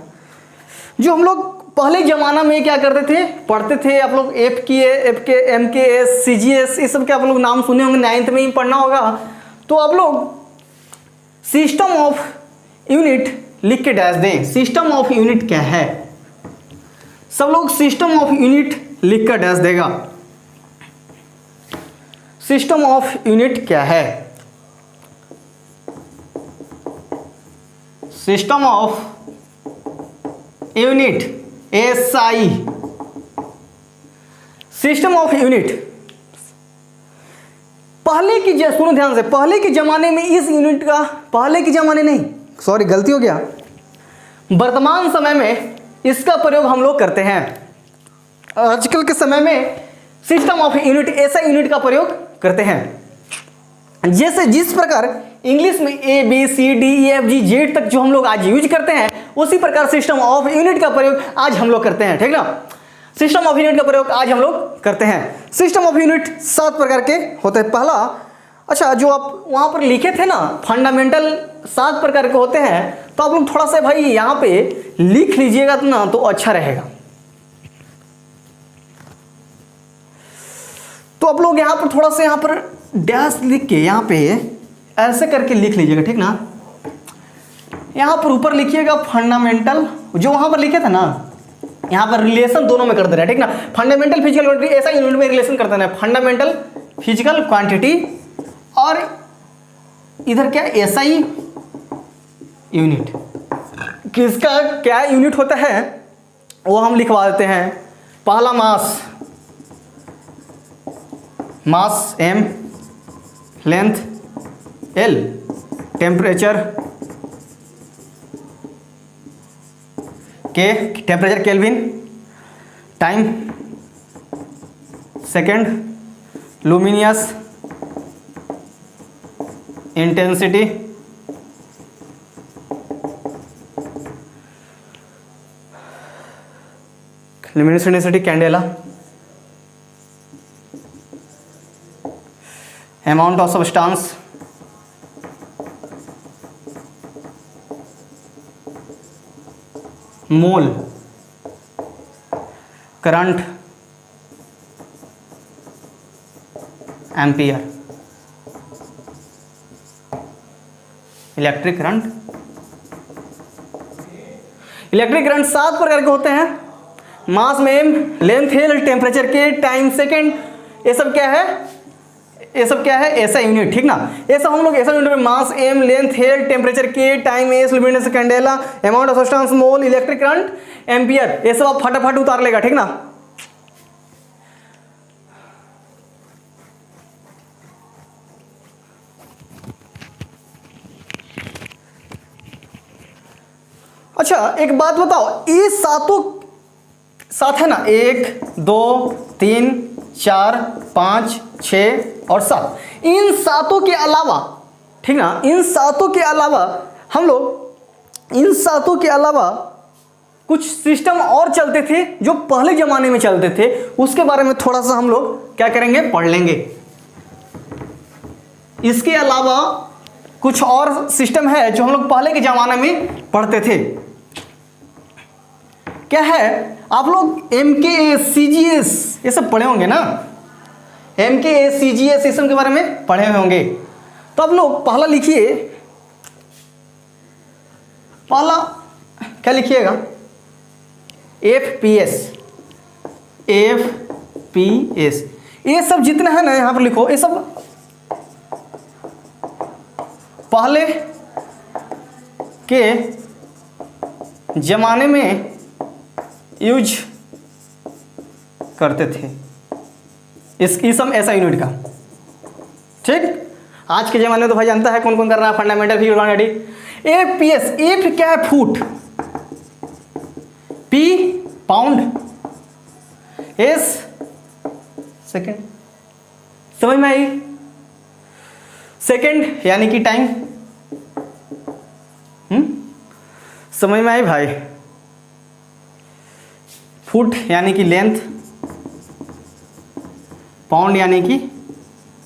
जो हम लोग पहले जमाना में क्या करते थे, पढ़ते थे आप लोग MKS CGS, ये सब के आप लोग नाम सुने होंगे, 9th में ही पढ़ना होगा। तो आप लोग सिस्टम ऑफ यूनिट लिख के डैश दें। सिस्टम ऑफ यूनिट क्या है, सब लोग सिस्टम ऑफ यूनिट लिख कर डैश देगा। सिस्टम ऑफ यूनिट क्या है, system of unit, SI, system of unit. पहले की, सुनो ध्यान से, पहले के जमाने में इस यूनिट का, पहले के जमाने नहीं, सॉरी गलती हो गया, वर्तमान समय में इसका प्रयोग हम लोग करते हैं। आजकल के समय में सिस्टम ऑफ यूनिट, ऐसा यूनिट का प्रयोग करते हैं। जैसे जिस प्रकार इंग्लिश में A B C D E F G Z तक जो हम लोग आज यूज करते हैं, उसी प्रकार सिस्टम ऑफ यूनिट का प्रयोग आज हम लोग करते हैं, ठीक ना। सिस्टम ऑफ यूनिट का प्रयोग आज हम लोग करते हैं। सिस्टम ऑफ यूनिट 7 प्रकार के होते हैं। पहला, अच्छा जो आप वहां पर लिखे थे ना फंडामेंटल 7 प्रकार के होते हैं, तो आप लोग थोड़ा सा भाई यहाँ पे लिख लीजिएगा तो ना तो अच्छा रहेगा। तो आप लोग यहाँ पर थोड़ा सा यहाँ पर डैश लिख के यहाँ पे ऐसे करके लिख लीजिएगा, ठीक ना। यहाँ पर ऊपर लिखिएगा फंडामेंटल, जो वहां पर लिखे थे ना, यहाँ पर रिलेशन दोनों में कर दे रहा है, ठीक ना। फंडामेंटल फिजिकल क्वांटिटी ऐसा यूनिट में रिलेशन करते हैं, फंडामेंटल फिजिकल क्वांटिटी, और इधर क्या एसआई यूनिट। किसका क्या यूनिट होता है वो हम लिखवा देते हैं। पहला मास, मास एम, लेंथ एल, टेम्परेचर के, temperature kelvin, time second, luminous, intensity, luminous intensity candela, amount of substance, mole, current, ampere, electric current. Electric current 7 प्रकार के होते हैं। मास में एम, लेंथ एल, टेम्परेचर के, टाइम सेकेंड, ये सब क्या है, ये सब क्या है, ऐसा यूनिट, ठीक ना। ये सब हम लोग ऐसा यूनिट में मास एम, लेंथ एल, टेम्परेचर के, time S, luminous candela, amount of substance mole, electric current, ampere, ये सब आप फटाफट उतार लेगा, ठीक ना। अच्छा एक बात बताओ, ये सातों सात है ना, 1 2 3 4 5 6 और 7, इन सातों के अलावा, ठीक ना, इन सातों के अलावा हम लोग, इन सातों के अलावा कुछ सिस्टम और चलते थे जो पहले जमाने में चलते थे, उसके बारे में थोड़ा सा हम लोग क्या करेंगे, पढ़ लेंगे। इसके अलावा कुछ और सिस्टम है जो हम लोग पहले के जमाने में पढ़ते थे। क्या है, आप लोग MKS ये सब पढ़े होंगे ना, MKS सिस्टम के बारे में पढ़े हुए होंगे। तो आप लोग पहला लिखिए, पहला क्या लिखिएगा, FPS। ये सब जितना है ना यहां पर लिखो, ये सब पहले के जमाने में यूज करते थे, इसकी सब ऐसा यूनिट का, ठीक। आज के ज़माने में तो भाई जानता है कौन कौन कर रहा है, fundamental physical quantity. FPS, F क्या है, foot, P pound, S second, समझ में आई। सेकेंड यानी कि टाइम, समझ में आई भाई। फुट यानी कि लेंथ, पाउंड यानी कि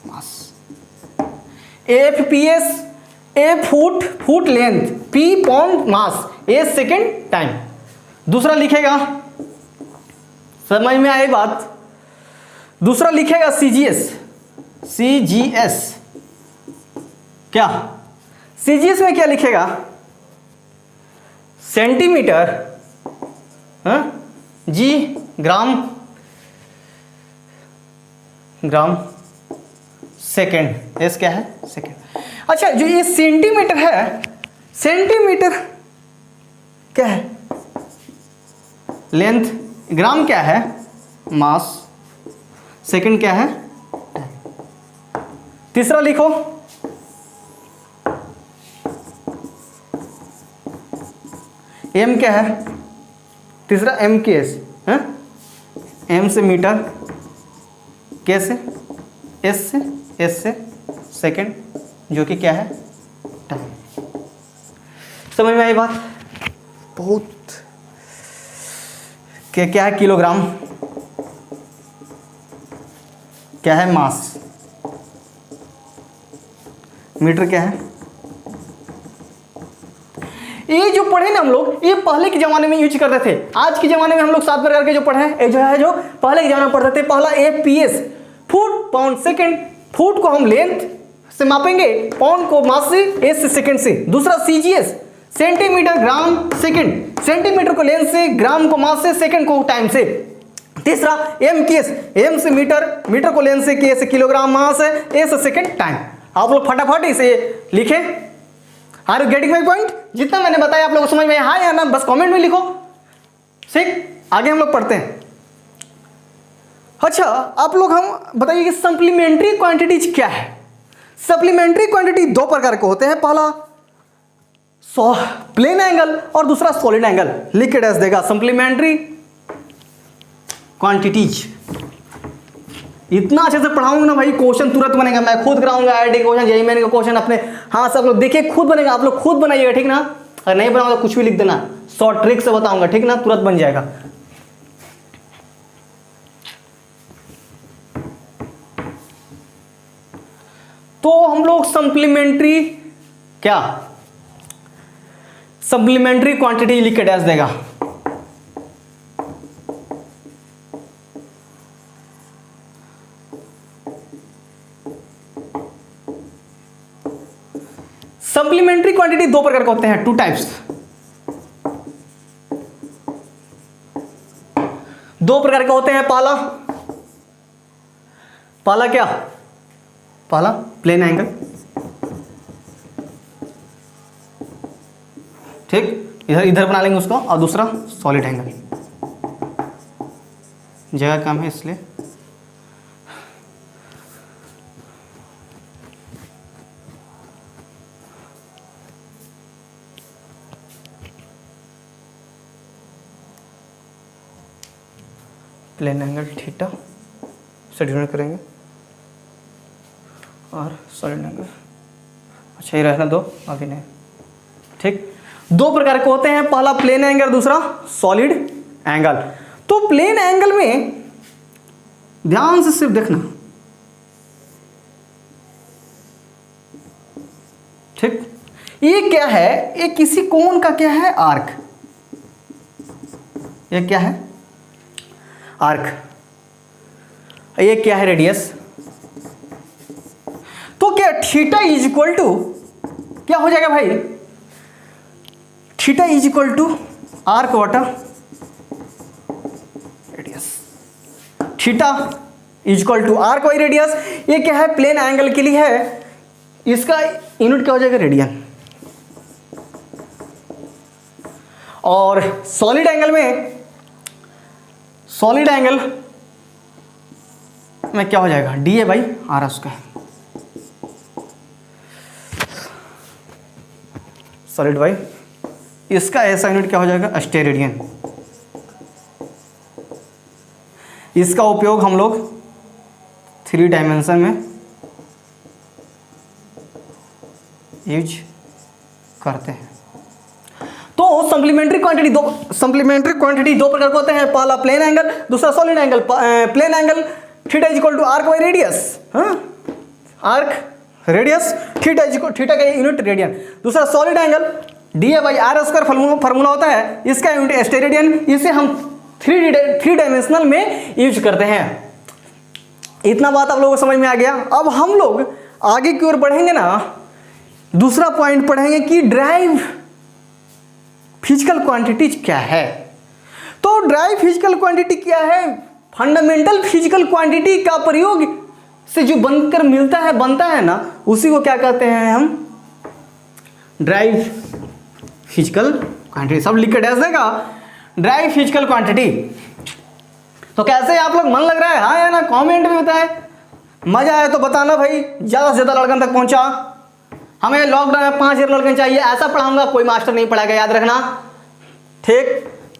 मास। FPS, ए foot, foot length, P pound mass, S second time. दूसरा लिखेगा, समझ में आई बात। दूसरा लिखेगा CGS। क्या CGS में क्या लिखेगा, सेंटीमीटर, G ग्राम, सेकेंड, S क्या है, सेकेंड। अच्छा जो ये सेंटीमीटर है, सेंटीमीटर क्या है, लेंथ, ग्राम क्या है, मास, सेकंड क्या है, तीसरा लिखो एम क्या है, तीसरा एम के एस है, एम से मीटर, के से, एस से सेकंड, जो कि क्या है, टाइम। समझ में आई बात? बहुत क्या है, किलोग्राम, क्या है, मास, मीटर क्या है। ये जो पढ़े ना हम लोग, ये पहले के जमाने में यूज करते थे। आज के जमाने में हम लोग 7 प्रकार के जो पढ़े हैं, जो पहले के जमाने में पढ़ते थे, पहला FPS, foot pound second. Foot को हम लेंथ से मापेंगे, पाउंड को मास से, एस से सेकंड से। दूसरा CGS, centimetre gram second, centimetre को लेंथ से, ग्राम को मास से, सेकंड को टाइम से। तीसरा एमकेएस, एम से मीटर, मीटर को लेंथ से, के से किलोग्राम, मास है, ए से सेकंड, टाइम। आप लोग फटाफट इसे लिखें। Are you getting my point? जितना मैंने बताया आप लोगों को समझ में हाँ या ना, बस कमेंट में लिखो। ठीक, आगे हम लोग पढ़ते हैं। अच्छा, आप लोग हम बताइए कि सप्लीमेंट्री क्वांटिटीज क्या है। सप्लीमेंट्री क्वांटिटी 2 प्रकार के होते हैं, पहला प्लेन एंगल और दूसरा सॉलिड एंगल। लिख के डैश देगा सप्लीमेंट्री क्वांटिटीज। इतना अच्छे से पढ़ाऊंगा ना भाई, क्वेश्चन तुरंत बनेगा। मैं खुद कराऊंगा आईआईटी क्वेश्चन, जेईई मेन का क्वेश्चन अपने हाथ से आप लोग देखिए, खुद बनेगा। आप लोग खुद बनाइएगा, ठीक ना? अगर नहीं बनाओगे तो कुछ भी लिख देना, शॉर्ट ट्रिक से बताऊंगा, ठीक ना? तुरंत बन जाएगा। तो हम लोग सप्लीमेंट्री क्या, सप्लीमेंट्री क्वांटिटी लिख के डैश देगा। सप्लीमेंट्री क्वांटिटी 2 प्रकार के होते हैं, 2 टाइप्स। 2 प्रकार के होते हैं। पहला क्या, पहला प्लेन एंगल, ठीक, इधर बना लेंगे उसको। और दूसरा सॉलिड एंगल, जगह कम है इसलिए। प्लेन एंगल थीटा से डिनोट करेंगे और सॉलिड एंगल, अच्छा ये रहना 2, आगे नहीं, ठीक। 2 प्रकार के होते हैं, पहला प्लेन एंगल, दूसरा सॉलिड एंगल। तो प्लेन एंगल में ध्यान से सिर्फ देखना, ठीक। ये क्या है, ये किसी कोण का क्या है, आर्क। ये क्या है, आर्क। ये क्या है, रेडियस। तो क्या थीटा इज इक्वल टू क्या हो जाएगा भाई, theta is equal to arc बटा radius. Theta is equal to arc by radius. ये क्या है, प्लेन एंगल के लिए है, इसका यूनिट क्या हो जाएगा, रेडियन। और सॉलिड एंगल में, सॉलिड एंगल में क्या हो जाएगा, डी ए बाई आर उसका। सॉलिड बाई, इसका ऐसा यूनिट क्या हो जाएगा, स्टेरेडियन। इसका उपयोग हम लोग 3 डायमेंशन में यूज करते हैं। तो सप्लीमेंट्री क्वांटिटी दो प्रकार के होते हैं, पहला प्लेन एंगल, दूसरा solid angle. Plane angle theta is equal to arc by radius, arc radius, theta का यूनिट रेडियन। दूसरा solid angle D A by R square formula होता है, इसका यूनिट स्टेरेडियन। इसे हम 3 डायमेंशनल में यूज करते हैं। इतना बात आप लोगों को समझ में आ गया। अब हम लोग आगे की ओर बढ़ेंगे ना, दूसरा पॉइंट पढ़ेंगे कि ड्राइव फिजिकल क्वांटिटीज क्या है। तो ड्राइव फिजिकल क्वांटिटी क्या है, फंडामेंटल फिजिकल क्वांटिटी का प्रयोग से जो बनकर बनता है ना, उसी को क्या कहते हैं हम, ड्राइव फिजिकल क्वांटिटी। सब लिख के डैश देगा। Drive physical quantity. तो कैसे आप लोग, मन लग रहा है हाँ या ना? कमेंट में बताएं। मजा आया तो बताना भाई, ज्यादा से ज्यादा लड़कन तक पहुंचा। हमें लॉकडाउन में 5 लड़कन चाहिए, ऐसा पढ़ाऊंगा, कोई मास्टर नहीं पढ़ाएगा, याद रखना। ठीक,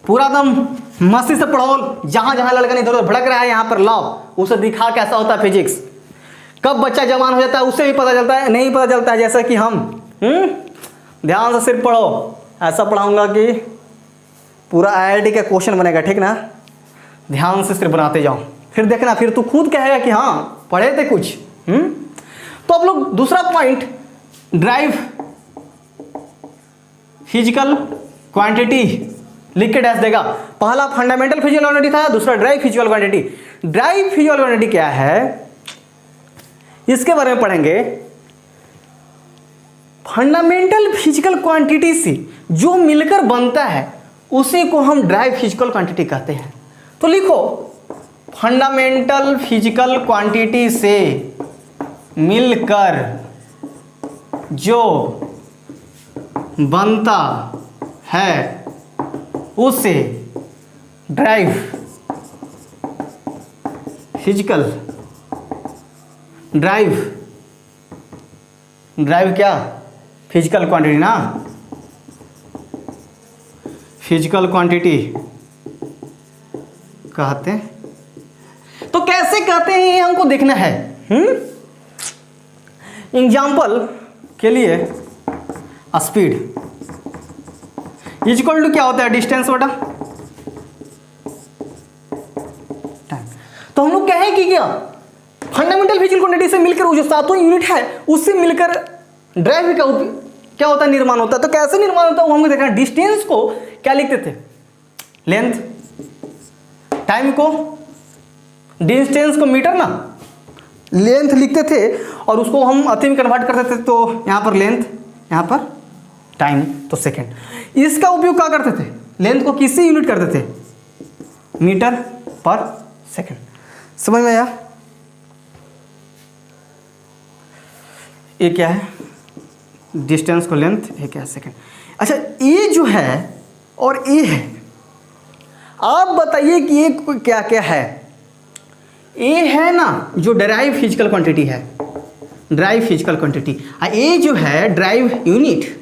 पूरा दम मस्ती से पढ़ो। जहां जहां लड़कन इधर उधर भड़क रहा है यहाँ पर लाओ, उसे दिखा कैसा होता है फिजिक्स। कब बच्चा जवान हो जाता है उससे भी पता चलता है, नहीं पता चलता है, जैसा कि हम। ध्यान से सिर्फ पढ़ो, ऐसा पढ़ाऊंगा कि पूरा IIT का क्वेश्चन बनेगा, ठीक ना? ध्यान से सिर्फ बनाते जाओ, फिर देखना, फिर तू खुद कहेगा कि हाँ पढ़े थे कुछ। तो अब लोग दूसरा पॉइंट, ड्राइव फिजिकल क्वांटिटी लिख के डैश देगा। पहला फंडामेंटल फिजिकल क्वांटिटी था, दूसरा derived physical quantity. Drive physical quantity क्या है, इसके बारे में पढ़ेंगे। फंडामेंटल फिजिकल क्वांटिटी से जो मिलकर बनता है उसी को हम ड्राइव फिजिकल क्वांटिटी कहते हैं। तो लिखो, फंडामेंटल फिजिकल क्वांटिटी से मिलकर जो बनता है उसे ड्राइव फिजिकल, ड्राइव क्या, फिजिकल क्वांटिटी ना, फिजिकल क्वांटिटी कहते हैं। तो कैसे कहते हैं ये हमको देखना है। एग्जाम्पल के लिए स्पीड इक्वल टू क्या होता है, डिस्टेंस बटा टाइम। तो हम लोग कहें कि क्या, फंडामेंटल फिजिकल क्वांटिटी से मिलकर वो जो 7 यूनिट है उससे मिलकर ड्राइव का क्या होता है, निर्माण होता है। तो कैसे निर्माण होता है वो हमको देखना। डिस्टेंस को क्या लिखते थे, लेंथ, टाइम को, डिस्टेंस को मीटर ना, लेंथ लिखते थे और उसको हम अति में कन्वर्ट करते थे। तो यहाँ पर लेंथ, यहाँ पर टाइम, तो सेकेंड। इसका उपयोग क्या करते थे, लेंथ को किससे यूनिट करते थे, मीटर पर सेकेंड। समझ में आया? ये क्या है, डिस्टेंस को लेंथ, ये क्या है सेकेंड। अच्छा, ये जो है और ये है, आप बताइए कि ये क्या क्या है। ये है ना जो ड्राइव फिजिकल क्वांटिटी है, ड्राइव फिजिकल क्वांटिटी। ये जो है ड्राइव यूनिट।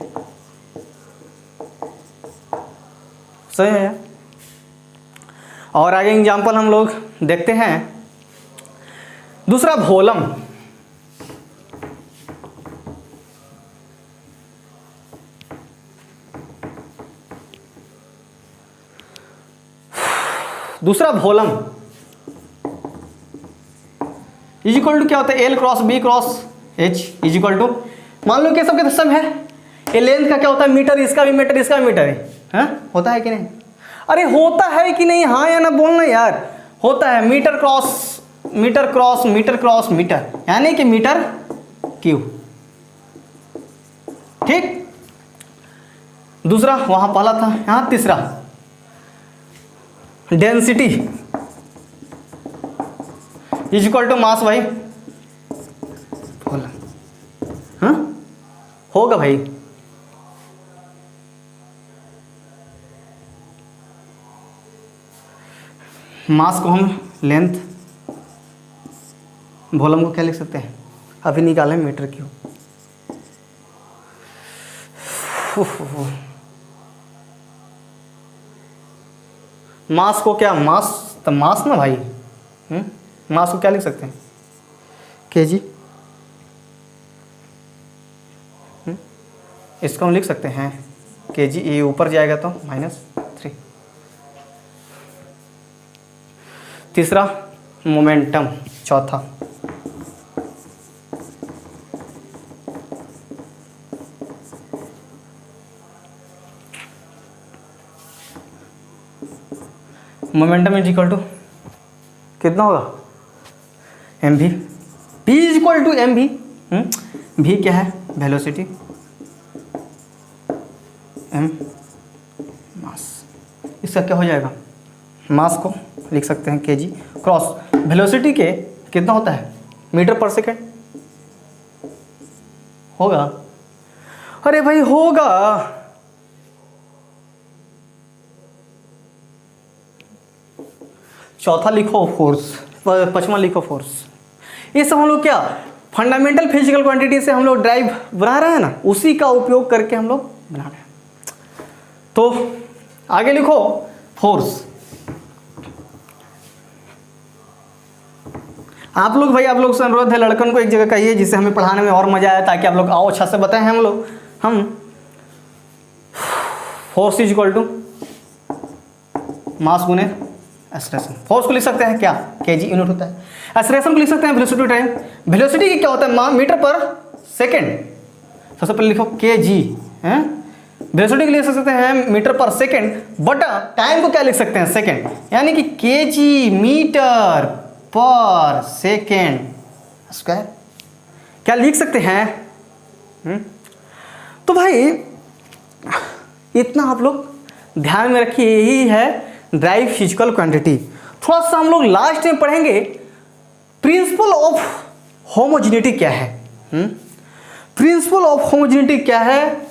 सही है। और आगे एग्जांपल हम लोग देखते हैं। दूसरा वॉल्यूम, दूसरा वॉल्यूम इज इक्वल टू क्या होता है, L cross B cross H is equal to, मान लो कि सबके सम है। ये लेंथ का क्या होता है, मीटर, इसका भी मीटर, इसका भी मीटर है। हाँ? होता है कि नहीं? अरे होता है कि नहीं, हाँ या ना बोलना यार। होता है, metre cross metre cross metre cross metre, यानी कि मीटर क्यूब। ठीक, दूसरा वहां पहला था, यहां तीसरा density is equal to mass भाई। हाँ होगा भाई। मास को हम लेंथ, वॉल्यूम को क्या लिख सकते हैं, अभी निकालें, मीटर क्यूब। मास को क्या, मास तो मास ना भाई। मास को क्या लिख सकते हैं, केजी। इसको हम लिख सकते हैं केजी, ये ऊपर जाएगा तो -3। तीसरा मोमेंटम, चौथा मोमेंटम इज इक्वल टू कितना होगा, mv। p is equal to mv। v क्या है, वेलोसिटी, m मास। इसका क्या हो जाएगा, मास को लिख सकते हैं kg क्रॉस वेलोसिटी के कितना होता है, मीटर पर सेकेंड। होगा, अरे भाई होगा। चौथा लिखो फोर्स, पांचवा लिखो फोर्स। ये सब हम लोग क्या फंडामेंटल फिजिकल क्वांटिटी से हम लोग ड्राइव बना रहे हैं ना, उसी का उपयोग करके हम लोग बना रहे हैं। तो आगे लिखो फोर्स। आप लोग भाई, आप लोग से अनुरोध है, लड़कन को एक जगह कहिए जिससे हमें पढ़ाने में और मजा आए, ताकि आप लोग आओ अच्छा से बताएं। हम force is equal to mass गुने एक्सेलरेशन। फोर्स को लिख सकते हैं क्या, केजी यूनिट होता है। एक्सेलरेशन को लिख सकते हैं वेलोसिटी टाइम। वेलोसिटी क्या होता है, मीटर पर सेकेंड। सबसे पहले लिखो केजी है। वेलोसिटी के लिए लिख सकते हैं मीटर पर सेकेंड, बटा टाइम को क्या लिख सकते हैं, सेकेंड, यानी कि केजी मीटर पर सेकेंड स्क्वायर। क्या लिख सकते हैं? तो भाई इतना आप लोग ध्यान में रखिए, यही है ड्राइव फिजिकल क्वांटिटी। थोड़ा सा हम लोग लास्ट में पढ़ेंगे प्रिंसिपल ऑफ होमोजेनिटी क्या है। प्रिंसिपल ऑफ होमोजेनिटी क्या है?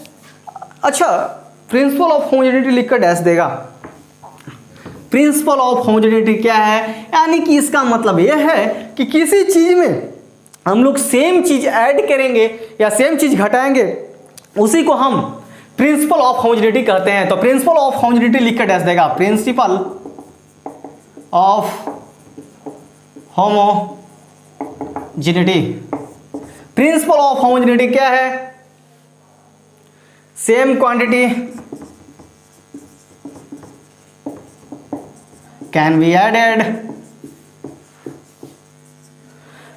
अच्छा, प्रिंसिपल ऑफ होमोजेनिटी लिखकर डैश देगा। प्रिंसिपल ऑफ होमोजेनिटी क्या है, यानी कि इसका मतलब यह है कि किसी चीज में हम लोग सेम चीज ऐड करेंगे या सेम चीज घटाएंगे, उसी को हम प्रिंसिपल ऑफ होमोजेनिटी कहते हैं। तो प्रिंसिपल ऑफ होमोजेनिटी लिखकर डैश देगा। Principle of homogeneity, principle of homogeneity क्या है? Same quantity can be added,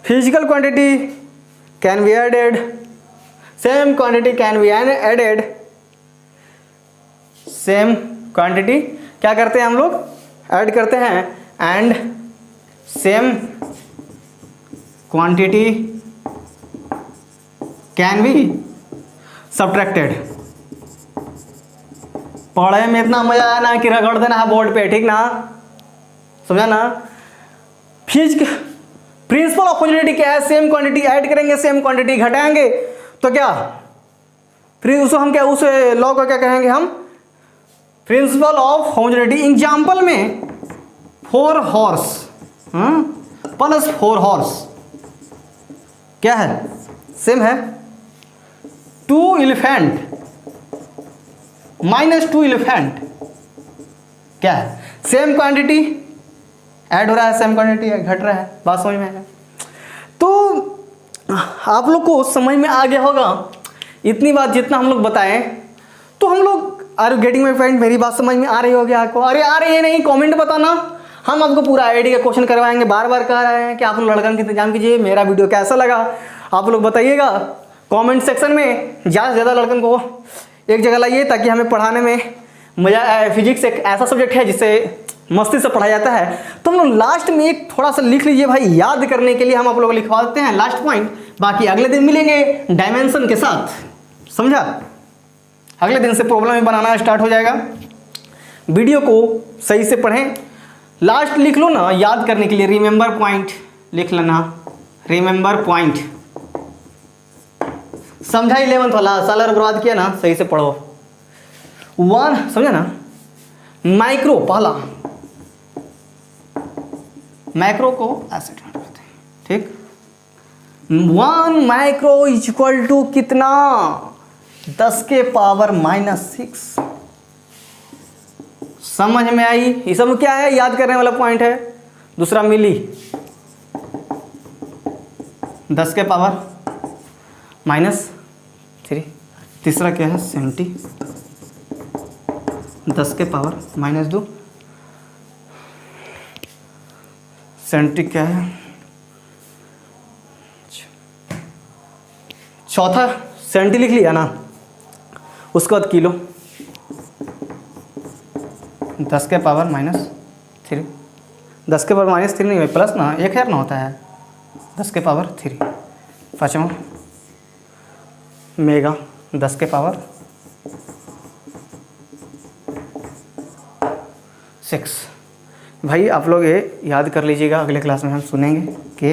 physical quantity can be added, same quantity can be added. Same quantity क्या करते हैं हम लोग, ऐड करते हैं, and same quantity can be subtracted. पढ़े में इतना मजा आया ना कि रगड़ देना है बोर्ड पे, ठीक ना, समझा ना। प्रिंसिपल ऑफ होमोजेनिटी क्या है? सेम क्वांटिटी ऐड करेंगे, सेम क्वांटिटी घटाएंगे, तो क्या फिर उसको हम क्या, उस लॉ को क्या कहेंगे हम? Principal of homogeneity. एग्जाम्पल में 4 हॉर्स प्लस 4 हॉर्स क्या है, सेम है। 2 एलिफेंट माइनस 2 एलिफेंट क्या है, सेम क्वांटिटी ऐड हो रहा है, सेम क्वांटिटी घट रहा है। बात समझ में आएगा? तो आप लोग को समझ में आ गया होगा इतनी बात जितना हम लोग बताएं। तो हम लोग, are you getting my point? मेरी बात समझ में आ रही होगी आपको? अरे आ रही है नहीं, कमेंट बताना, हम आपको पूरा आईडी का क्वेश्चन करवाएंगे। बार बार कह रहे हैं कि आप लोग लड़कन की इंतजाम कीजिए। मेरा वीडियो कैसा लगा आप लोग बताइएगा कमेंट सेक्शन में। ज़्यादा से ज़्यादा लड़कन को एक जगह लाइए, ताकि हमें पढ़ाने में मजा आए। फिजिक्स एक ऐसा सब्जेक्ट है जिससे मस्ती से पढ़ाया जाता है। तो हम लोग लास्ट में एक थोड़ा सा लिख लीजिए भाई, याद करने के लिए हम आप लोगों को लिखवा देते हैं लास्ट पॉइंट। बाकी अगले दिन मिलेंगे डायमेंशन के साथ, समझा? अगले दिन से प्रॉब्लम ही बनाना स्टार्ट हो जाएगा। वीडियो को सही से पढ़ें, लास्ट लिख लो ना याद करने के लिए, रिमेंबर पॉइंट लिख लेना। रिमेंबर पॉइंट समझा 11th वाला साल बर्बाद किया ना, सही से पढ़ो। 1 समझा ना, माइक्रो पहला, मैक्रो को ऐसे करते हैं, ठीक। 1 माइक्रो इज इक्वल टू कितना, 10 के पावर -6। समझ में आई? ये सब क्या है, याद करने वाला पॉइंट है। दूसरा मिली, 10 के पावर -3। तीसरा क्या है, सेंटी, 10 के पावर -2। सेंटी क्या है, चौथा सेंटी लिख लिया ना, उसके बाद किलो, 10 के पावर -3। 10 के पावर -3 नहीं, प्लस ना 1000 ना होता है, 10 के पावर 3। पाँचवा मेगा, 10 के पावर 6। भाई आप लोग ये याद कर लीजिएगा, अगले क्लास में हम सुनेंगे कि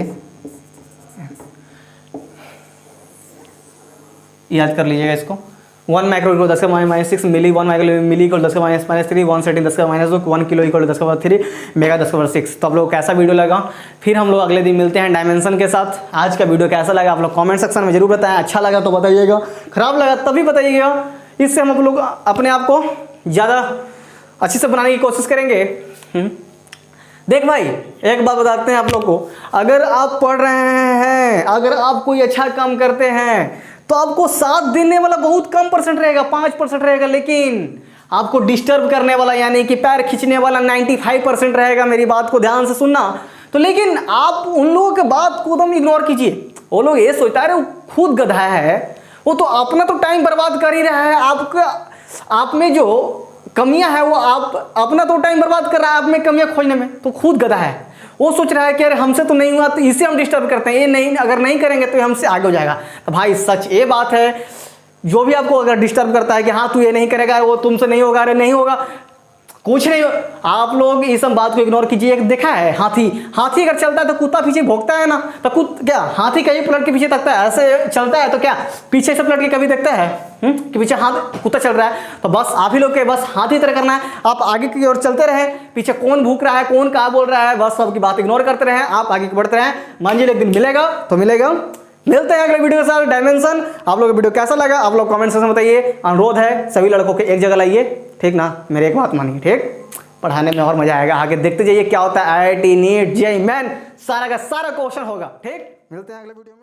याद कर लीजिएगा इसको। 1 माइक्रो इक्वल 10 का -6 मिली, 1 माइक्रो मिली इक्वल 10 का -3, 1 सेंटी 10 का -2, 1 किलो इक्वल 10 का 3, मेगा 10 का 6। तो आप लोग कैसा वीडियो लगा, फिर हम लोग अगले दिन मिलते हैं डायमेंशन के साथ। आज का वीडियो कैसा लगा आप लोग कमेंट सेक्शन में जरूर बताएं। अच्छा लगा तो बताइएगा, खराब लगा तभी बताइएगा, इससे हम लोग अपने आप को ज़्यादा अच्छी से बनाने की कोशिश करेंगे। देख भाई, एक बात बताते हैं आप लोग को, अगर आप पढ़ रहे हैं, अगर आप कोई अच्छा काम करते हैं तो आपको 7 देने वाला बहुत कम परसेंट रहेगा, 5% रहेगा, लेकिन आपको डिस्टर्ब करने वाला यानी कि पैर खींचने वाला 95% रहेगा। मेरी बात को ध्यान से सुनना। तो लेकिन आप उन लोगों के बात को एकदम इग्नोर कीजिए। वो लोग ये सोचता है वो खुद गधा है, वो तो अपना तो टाइम बर्बाद कर ही रहा है। आपका आप में जो कमियां है वो आप अपना तो टाइम बर्बाद कर रहा है आप में कमियां खोजने में, तो खुद गधा है। वो सोच रहा है कि अरे हमसे तो नहीं हुआ तो इसे हम डिस्टर्ब करते हैं, ये नहीं, अगर नहीं करेंगे तो हमसे आगे हो जाएगा। तो भाई सच ये बात है, जो भी आपको अगर डिस्टर्ब करता है कि हाँ तू ये नहीं करेगा, वो तुमसे नहीं होगा, अरे नहीं होगा, कुछ नहीं हो, आप लोग इस सब बात को इग्नोर कीजिए। एक देखा है हाथी अगर चलता है तो कुत्ता पीछे भौंकता है ना, तो क्या हाथी कहीं पलट के पीछे तकता है, ऐसे चलता है तो क्या पीछे से पलट के कभी देखता है कि पीछे हाथ कुत्ता चल रहा है? तो बस आप ही लोग के बस हाथी तरह करना है, आप आगे की ओर चलते रहे, पीछे कौन भूख रहा है, कौन कहाँ बोल रहा है, बस सबकी बात इग्नोर करते रहे, आप आगे बढ़ते रहे। मंजिल एक दिन मिलेगा तो मिलेगा। मिलते हैं अगले वीडियो के साथ डायमेंशन। आप लोग को वीडियो कैसा लगा आप लोग कमेंट सेक्शन में बताइए। अनुरोध है सभी लड़कों के एक जगह लाइए, ठीक ना, मेरी एक बात मानिए, ठीक, पढ़ाने में और मजा आएगा। आगे देखते जाइए क्या होता है, IIT नीट JEE मेन सारा का सारा क्वेश्चन होगा, ठीक। मिलते हैं अगले वीडियो में।